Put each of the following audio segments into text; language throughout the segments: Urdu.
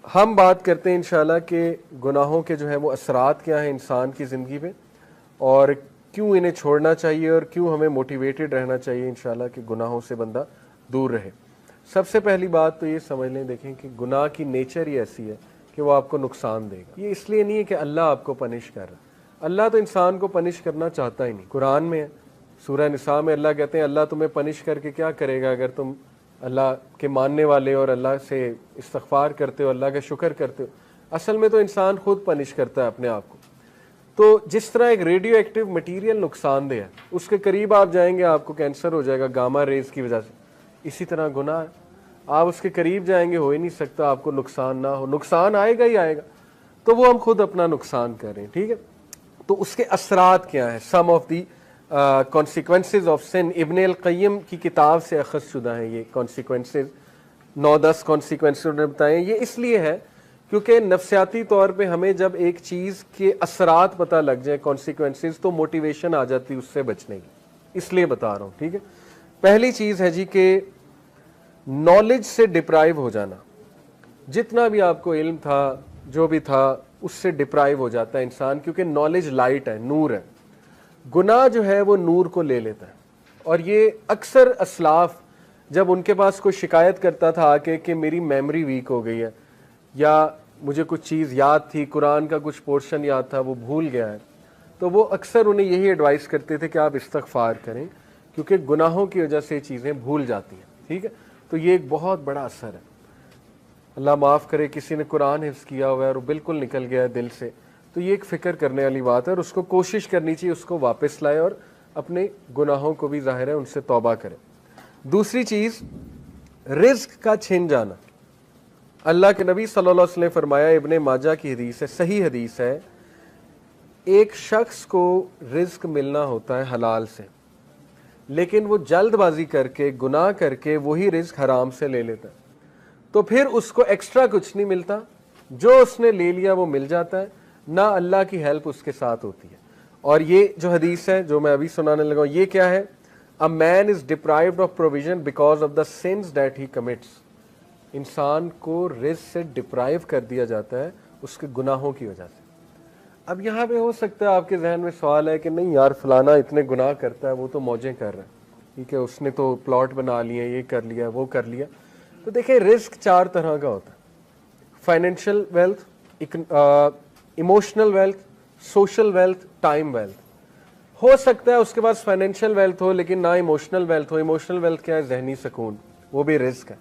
ہم بات کرتے ہیں انشاءاللہ کہ گناہوں کے جو ہے وہ اثرات کیا ہیں انسان کی زندگی میں، اور کیوں انہیں چھوڑنا چاہیے، اور کیوں ہمیں موٹیویٹڈ رہنا چاہیے انشاءاللہ کہ گناہوں سے بندہ دور رہے۔ سب سے پہلی بات تو یہ سمجھ لیں، دیکھیں کہ گناہ کی نیچر ہی ایسی ہے کہ وہ آپ کو نقصان دے گا۔ یہ اس لیے نہیں ہے کہ اللہ آپ کو پنش کر رہا ہے، اللہ تو انسان کو پنش کرنا چاہتا ہی نہیں۔ قرآن میں ہے، سورہ نساء میں اللہ کہتے ہیں اللہ تمہیں پنش کر کے کیا کرے گا اگر تم اللہ کے ماننے والے اور اللہ سے استغفار کرتے ہو، اللہ کا شکر کرتے ہو۔ اصل میں تو انسان خود پنش کرتا ہے اپنے آپ کو۔ تو جس طرح ایک ریڈیو ایکٹیو مٹیریل نقصان دہ ہے، اس کے قریب آپ جائیں گے آپ کو کینسر ہو جائے گا گاما ریز کی وجہ سے، اسی طرح گناہ ہے، آپ اس کے قریب جائیں گے ہو ہی نہیں سکتا آپ کو نقصان نہ ہو، نقصان آئے گا ہی آئے گا، تو وہ ہم خود اپنا نقصان کر رہے ہیں، ٹھیک ہے۔ تو اس کے اثرات کیا ہیں، سم of the consequences of sun, ابن القیم کی کتاب سے اخذ شدہ ہیں یہ کانسیکوینسز، 9-10 کانسیکوینسز انہوں نے بتائے ہیں۔ یہ اس لیے ہے کیونکہ نفسیاتی طور پہ ہمیں جب ایک چیز کے اثرات پتہ لگ جائیں، کانسیکوینسز، تو موٹیویشن آ جاتی ہے اس سے بچنے کی، اس لیے بتا رہا ہوں، ٹھیک ہے۔ پہلی چیز ہے جی کہ نالج سے ڈپرائیو ہو جانا، جتنا بھی آپ کو علم تھا جو بھی تھا اس سے ڈپرائیو ہو جاتا ہے انسان، کیونکہ نالج لائٹ ہے، نور ہے، گناہ جو ہے وہ نور کو لے لیتا ہے۔ اور یہ اکثر اسلاف جب ان کے پاس کوئی شکایت کرتا تھا آ کے کہ میری میموری ویک ہو گئی ہے، یا مجھے کچھ چیز یاد تھی، قرآن کا کچھ پورشن یاد تھا وہ بھول گیا ہے، تو وہ اکثر انہیں یہی ایڈوائس کرتے تھے کہ آپ استغفار کریں، کیونکہ گناہوں کی وجہ سے یہ چیزیں بھول جاتی ہیں، ٹھیک ہے۔ تو یہ ایک بہت بڑا اثر ہے، اللہ معاف کرے کسی نے قرآن حفظ کیا ہوا ہے اور وہ بالکل نکل گیا ہے دل سے، تو یہ ایک فکر کرنے والی بات ہے، اور اس کو کوشش کرنی چاہیے اس کو واپس لائے اور اپنے گناہوں کو بھی ظاہر ہے ان سے توبہ کرے۔ دوسری چیز، رزق کا چھن جانا۔ اللہ کے نبی صلی اللہ علیہ وسلم نے فرمایا، ابن ماجہ کی حدیث ہے، صحیح حدیث ہے، ایک شخص کو رزق ملنا ہوتا ہے حلال سے، لیکن وہ جلد بازی کر کے گناہ کر کے وہی رزق حرام سے لے لیتا ہے، تو پھر اس کو ایکسٹرا کچھ نہیں ملتا، جو اس نے لے لیا وہ مل جاتا ہے، نہ اللہ کی ہیلپ اس کے ساتھ ہوتی ہے۔ اور یہ جو حدیث ہے جو میں ابھی سنانے لگا ہوں، یہ کیا ہے؟ A man is deprived of provision because of the sins that he commits۔ انسان کو رزق سے ڈپرائیو کر دیا جاتا ہے اس کے گناہوں کی وجہ سے۔ اب یہاں پہ ہو سکتا ہے آپ کے ذہن میں سوال ہے کہ نہیں یار فلانا اتنے گناہ کرتا ہے، وہ تو موجیں کر رہا ہے، ٹھیک ہے، اس نے تو پلاٹ بنا لیے، یہ کر لیا وہ کر لیا۔ تو دیکھیں رزق 4 طرح کا ہوتا ہے، financial wealth, emotional wealth, social wealth, time wealth. ہو سکتا ہے اس کے پاس فائنینشیل ویلتھ ہو لیکن نہ ایموشنل ویلتھ ہو۔ ایموشنل ویلتھ کیا ہے؟ ذہنی سکون، وہ بھی رزق ہے،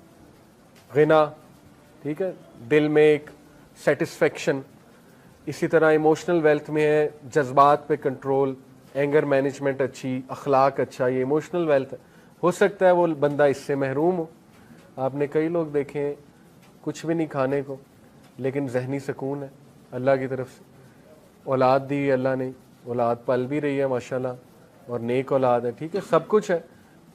غنا، ٹھیک ہے، دل میں ایک سیٹسفیکشن۔ اسی طرح ایموشنل ویلتھ میں ہے جذبات پہ کنٹرول، اینگر مینجمنٹ اچھی، اخلاق اچھا، یہ ایموشنل ویلتھ ہے۔ ہو سکتا ہے وہ بندہ اس سے محروم ہو۔ آپ نے کئی لوگ دیکھے ہیں کچھ بھی نہیں کھانے کو لیکن ذہنی سکون ہے اللہ کی طرف سے، اولاد دی اللہ نے، اولاد پل بھی رہی ہے ماشاءاللہ، اور نیک اولاد ہے، ٹھیک ہے، سب کچھ ہے،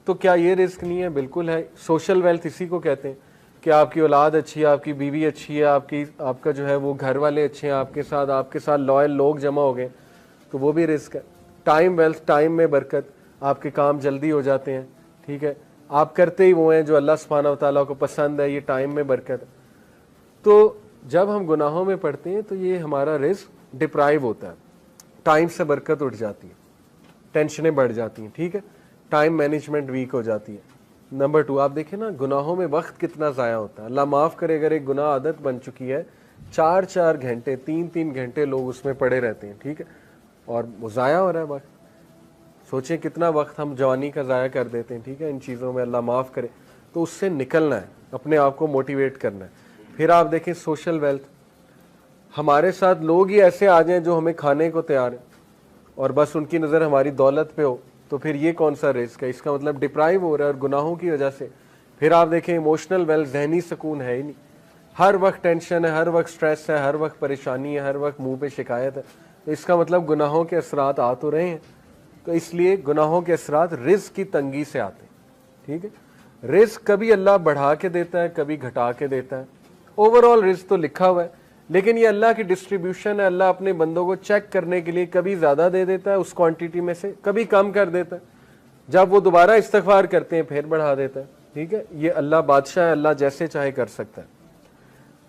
تو کیا یہ رزق نہیں ہے؟ بالکل ہے۔ سوشل ویلتھ اسی کو کہتے ہیں کہ آپ کی اولاد اچھی ہے، آپ کی بیوی اچھی ہے، آپ کا جو ہے وہ گھر والے اچھے ہیں، آپ کے ساتھ لائل لوگ جمع ہو گئے، تو وہ بھی رزق ہے۔ ٹائم ویلتھ، ٹائم میں برکت، آپ کے کام جلدی ہو جاتے ہیں، ٹھیک ہے، آپ کرتے ہی وہ ہیں جو اللہ سبحانہ و تعالیٰ کو پسند ہے، یہ ٹائم میں برکت ہے۔ تو جب ہم گناہوں میں پڑتے ہیں تو یہ ہمارا رزق ڈپرائیو ہوتا ہے، ٹائم سے برکت اٹھ جاتی ہے، ٹینشنیں بڑھ جاتی ہیں، ٹھیک ہے، ٹائم مینجمنٹ ویک ہو جاتی ہے۔ نمبر 2، آپ دیکھیں نا گناہوں میں وقت کتنا ضائع ہوتا ہے۔ اللہ معاف کرے اگر ایک گناہ عادت بن چکی ہے، 4 گھنٹے 3 گھنٹے لوگ اس میں پڑے رہتے ہیں، ٹھیک ہے، اور وہ ضائع ہو رہا ہے وقت۔ سوچیں کتنا وقت ہم جوانی کا ضائع کر دیتے ہیں، ٹھیک ہے، ان چیزوں میں، اللہ معاف کرے۔ تو اس سے نکلنا ہے، اپنے آپ کو موٹیویٹ کرنا ہے۔ پھر آپ دیکھیں سوشل ویلتھ، ہمارے ساتھ لوگ ہی ایسے آ جائیں جو ہمیں کھانے کو تیار ہیں اور بس ان کی نظر ہماری دولت پہ ہو، تو پھر یہ کون سا رزق ہے؟ اس کا مطلب ڈپرائیو ہو رہا ہے اور گناہوں کی وجہ سے۔ پھر آپ دیکھیں ایموشنل ویلتھ، ذہنی سکون ہے ہی نہیں، ہر وقت ٹینشن ہے، ہر وقت سٹریس ہے، ہر وقت پریشانی ہے، ہر وقت منہ پہ شکایت ہے، تو اس کا مطلب گناہوں کے اثرات آ تو رہے ہیں۔ تو اس لیے گناہوں کے اثرات رزق کی تنگی سے آتے ہیں، ٹھیک ہے۔ رزق کبھی اللہ بڑھا کے دیتا ہے، کبھی گھٹا کے دیتا ہے، اوور آل رزق تو لکھا ہوا ہے، لیکن یہ اللہ کی ڈسٹریبیوشن ہے۔ اللہ اپنے بندوں کو چیک کرنے کے لیے کبھی زیادہ دے دیتا ہے اس کوانٹٹی میں سے، کبھی کم کر دیتا ہے، جب وہ دوبارہ استغفار کرتے ہیں پھر بڑھا دیتا ہے، ٹھیک ہے۔ یہ اللہ بادشاہ ہے، اللہ جیسے چاہے کر سکتا ہے۔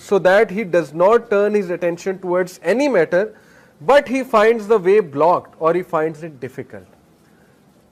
so that he does not turn his attention towards any matter, but he finds the way blocked or he finds it difficult.